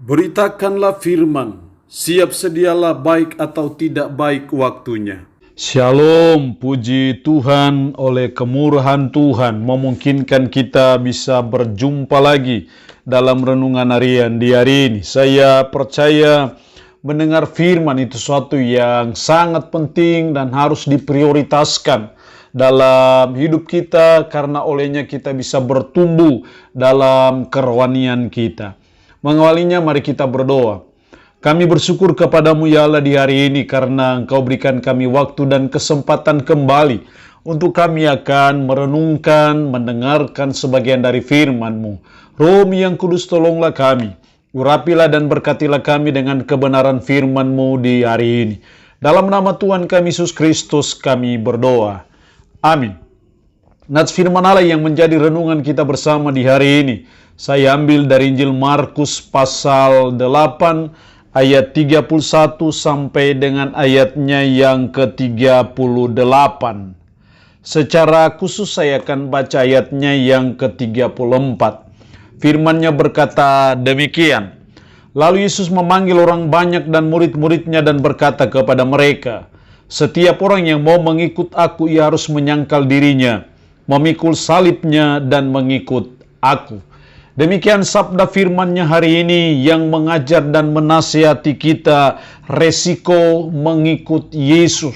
Beritakanlah firman, siap sedialah baik atau tidak baik waktunya. Shalom, puji Tuhan, oleh kemurahan Tuhan memungkinkan kita bisa berjumpa lagi dalam renungan harian di hari ini. Saya percaya mendengar firman itu sesuatu yang sangat penting dan harus diprioritaskan dalam hidup kita, karena olehnya kita bisa bertumbuh dalam kerohanian kita. Mengawalinya, mari kita berdoa. Kami bersyukur kepadamu ya Allah di hari ini karena Engkau berikan kami waktu dan kesempatan kembali untuk kami akan merenungkan, mendengarkan sebagian dari firman-Mu. Roh yang kudus, tolonglah kami. Urapilah dan berkatilah kami dengan kebenaran firman-Mu di hari ini. Dalam nama Tuhan kami Yesus Kristus kami berdoa. Amin. Nats firman Allah yang menjadi renungan kita bersama di hari ini, saya ambil dari Injil Markus pasal 8 ayat 31 sampai dengan ayatnya yang ke-38. Secara khusus saya akan baca ayatnya yang ke-34. Firman-Nya berkata demikian. Lalu Yesus memanggil orang banyak dan murid-muridnya dan berkata kepada mereka, "Setiap orang yang mau mengikut aku, ia harus menyangkal dirinya, memikul salibnya dan mengikut aku." Demikian sabda firman-Nya hari ini yang mengajar dan menasihati kita resiko mengikut Yesus.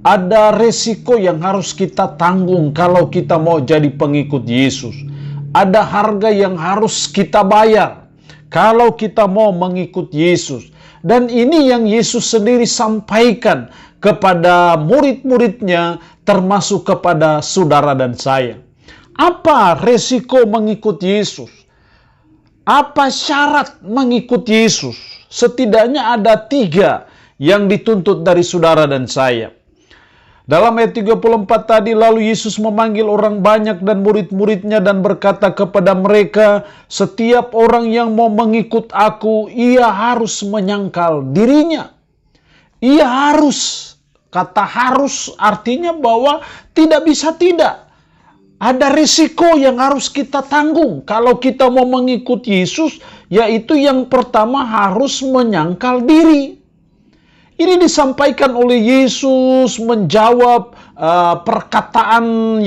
Ada resiko yang harus kita tanggung kalau kita mau jadi pengikut Yesus. Ada harga yang harus kita bayar kalau kita mau mengikut Yesus. Dan ini yang Yesus sendiri sampaikan kepada murid-muridnya, termasuk kepada saudara dan saya. Apa resiko mengikut Yesus? Apa syarat mengikut Yesus? Setidaknya ada 3 yang dituntut dari saudara dan saya. Dalam ayat 34 tadi, lalu Yesus memanggil orang banyak dan murid-muridnya dan berkata kepada mereka, "Setiap orang yang mau mengikut aku, ia harus menyangkal dirinya." Ia harus. Kata harus artinya bahwa tidak bisa tidak. Ada risiko yang harus kita tanggung kalau kita mau mengikut Yesus, yaitu yang pertama harus menyangkal diri. Ini disampaikan oleh Yesus menjawab perkataan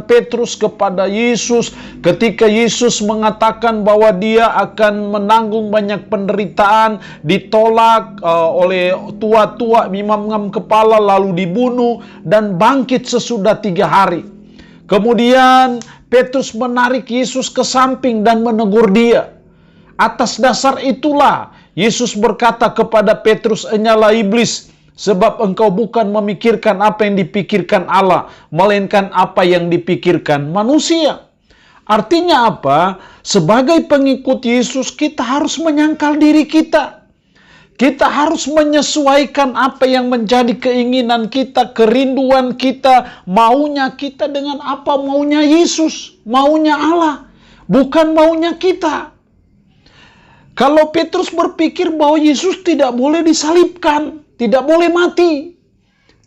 Petrus kepada Yesus ketika Yesus mengatakan bahwa dia akan menanggung banyak penderitaan, ditolak oleh tua-tua, imam-imam kepala, lalu dibunuh dan bangkit sesudah 3 hari. Kemudian Petrus menarik Yesus ke samping dan menegur dia. Atas dasar itulah Yesus berkata kepada Petrus, "Enyalah iblis, sebab engkau bukan memikirkan apa yang dipikirkan Allah, melainkan apa yang dipikirkan manusia." Artinya apa? Sebagai pengikut Yesus, kita harus menyangkal diri kita. Kita harus menyesuaikan apa yang menjadi keinginan kita, kerinduan kita, maunya kita dengan apa maunya Yesus, maunya Allah, bukan maunya kita. Kalau Petrus berpikir bahwa Yesus tidak boleh disalibkan, tidak boleh mati,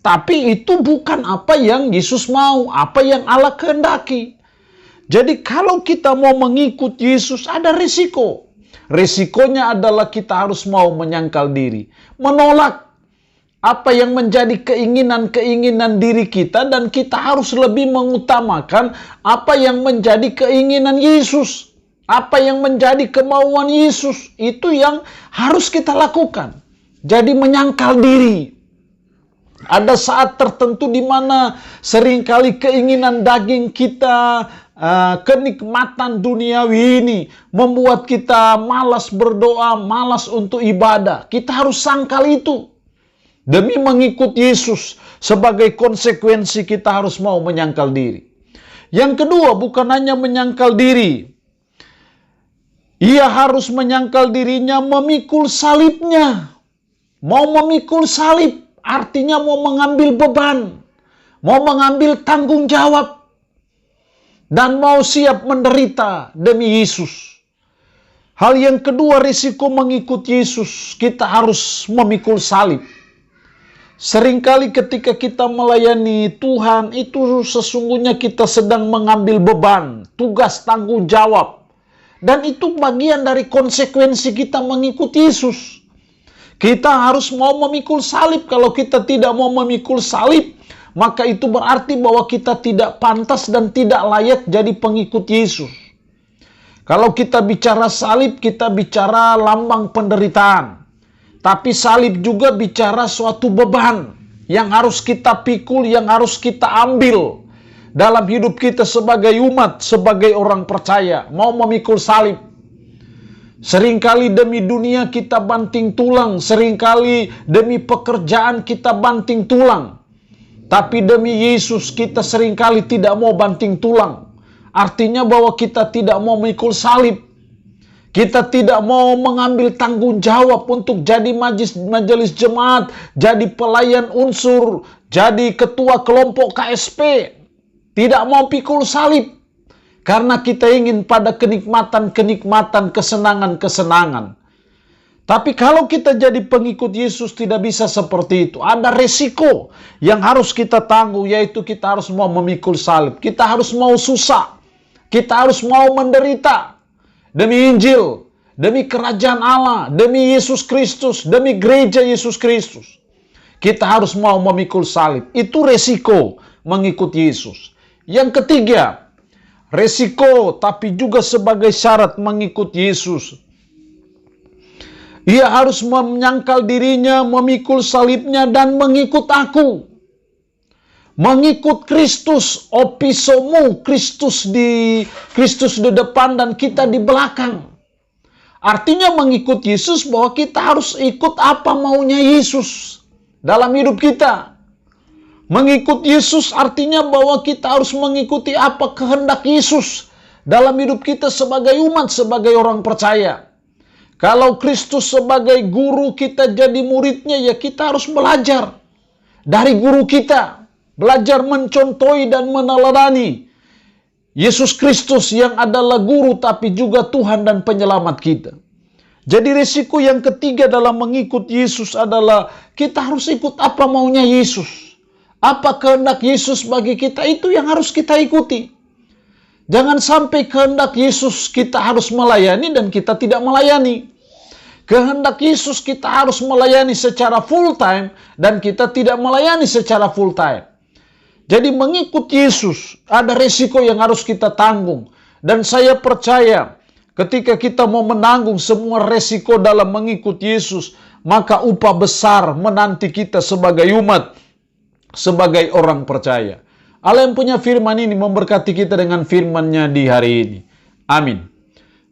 tapi itu bukan apa yang Yesus mau, apa yang Allah kehendaki. Jadi kalau kita mau mengikut Yesus, ada risiko. Risikonya adalah kita harus mau menyangkal diri, menolak apa yang menjadi keinginan-keinginan diri kita, dan kita harus lebih mengutamakan apa yang menjadi keinginan Yesus, apa yang menjadi kemauan Yesus. Itu yang harus kita lakukan. Jadi menyangkal diri. Ada saat tertentu di mana seringkali keinginan daging kita, kenikmatan duniawi ini membuat kita malas berdoa, malas untuk ibadah. Kita harus sangkal itu. Demi mengikut Yesus, sebagai konsekuensi kita harus mau menyangkal diri. Yang kedua, bukan hanya menyangkal diri. Ia harus menyangkal dirinya, memikul salibnya. Mau memikul salib artinya mau mengambil beban, mau mengambil tanggung jawab, dan mau siap menderita demi Yesus. Hal yang kedua, risiko mengikut Yesus, kita harus memikul salib. Seringkali ketika kita melayani Tuhan, itu sesungguhnya kita sedang mengambil beban, tugas tanggung jawab. Dan itu bagian dari konsekuensi kita mengikuti Yesus. Kita harus mau memikul salib. Kalau kita tidak mau memikul salib, maka itu berarti bahwa kita tidak pantas dan tidak layak jadi pengikut Yesus. Kalau kita bicara salib, kita bicara lambang penderitaan. Tapi salib juga bicara suatu beban yang harus kita pikul, yang harus kita ambil dalam hidup kita sebagai umat, sebagai orang percaya, mau memikul salib. Seringkali demi dunia kita banting tulang, seringkali demi pekerjaan kita banting tulang. Tapi demi Yesus kita seringkali tidak mau banting tulang. Artinya bahwa kita tidak mau memikul salib. Kita tidak mau mengambil tanggung jawab untuk jadi majelis jemaat, jadi pelayan unsur, jadi ketua kelompok KSP. Tidak mau pikul salib. Karena kita ingin pada kenikmatan-kenikmatan, kesenangan-kesenangan. Tapi kalau kita jadi pengikut Yesus tidak bisa seperti itu. Ada resiko yang harus kita tanggung, yaitu kita harus mau memikul salib. Kita harus mau susah. Kita harus mau menderita. Demi Injil, demi kerajaan Allah, demi Yesus Kristus, demi gereja Yesus Kristus. Kita harus mau memikul salib. Itu resiko mengikuti Yesus. Yang ketiga, resiko tapi juga sebagai syarat mengikut Yesus. Ia harus menyangkal dirinya, memikul salibnya, dan mengikut aku. Mengikut Kristus, opisomu, Kristus di depan dan kita di belakang. Artinya mengikut Yesus bahwa kita harus ikut apa maunya Yesus dalam hidup kita. Mengikut Yesus artinya bahwa kita harus mengikuti apa kehendak Yesus dalam hidup kita sebagai umat, sebagai orang percaya. Kalau Kristus sebagai guru, kita jadi muridnya, ya kita harus belajar dari guru kita. Belajar mencontohi dan meneladani Yesus Kristus yang adalah guru tapi juga Tuhan dan penyelamat kita. Jadi risiko yang ketiga dalam mengikut Yesus adalah kita harus ikut apa maunya Yesus. Apa kehendak Yesus bagi kita, itu yang harus kita ikuti. Jangan sampai kehendak Yesus kita harus melayani dan kita tidak melayani. Kehendak Yesus kita harus melayani secara full time dan kita tidak melayani secara full time. Jadi mengikut Yesus ada resiko yang harus kita tanggung. Dan saya percaya ketika kita mau menanggung semua resiko dalam mengikut Yesus, maka upah besar menanti kita sebagai umat, sebagai orang percaya. Allah yang punya firman ini memberkati kita dengan firman-Nya di hari ini. Amin.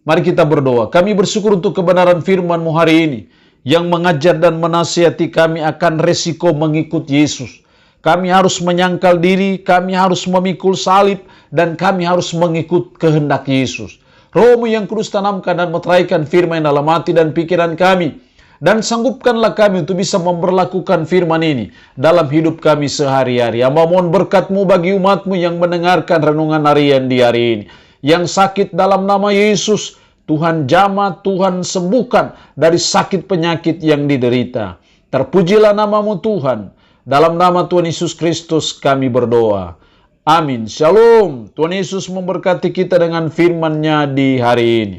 Mari kita berdoa. Kami bersyukur untuk kebenaran firman-Mu hari ini yang mengajar dan menasihati kami akan resiko mengikut Yesus. Kami harus menyangkal diri, kami harus memikul salib, dan kami harus mengikut kehendak Yesus. Roh-Mu yang kudus tanamkan dan meteraikan firman dalam hati dan pikiran kami. Dan sanggupkanlah kami untuk bisa memperlakukan firman ini dalam hidup kami sehari-hari. Hamba mohon berkat-Mu bagi umat-Mu yang mendengarkan renungan harian di hari ini. Yang sakit dalam nama Yesus, Tuhan jamah, Tuhan sembuhkan dari sakit penyakit yang diderita. Terpujilah nama-Mu Tuhan. Dalam nama Tuhan Yesus Kristus kami berdoa. Amin. Shalom. Tuhan Yesus memberkati kita dengan firman-Nya di hari ini.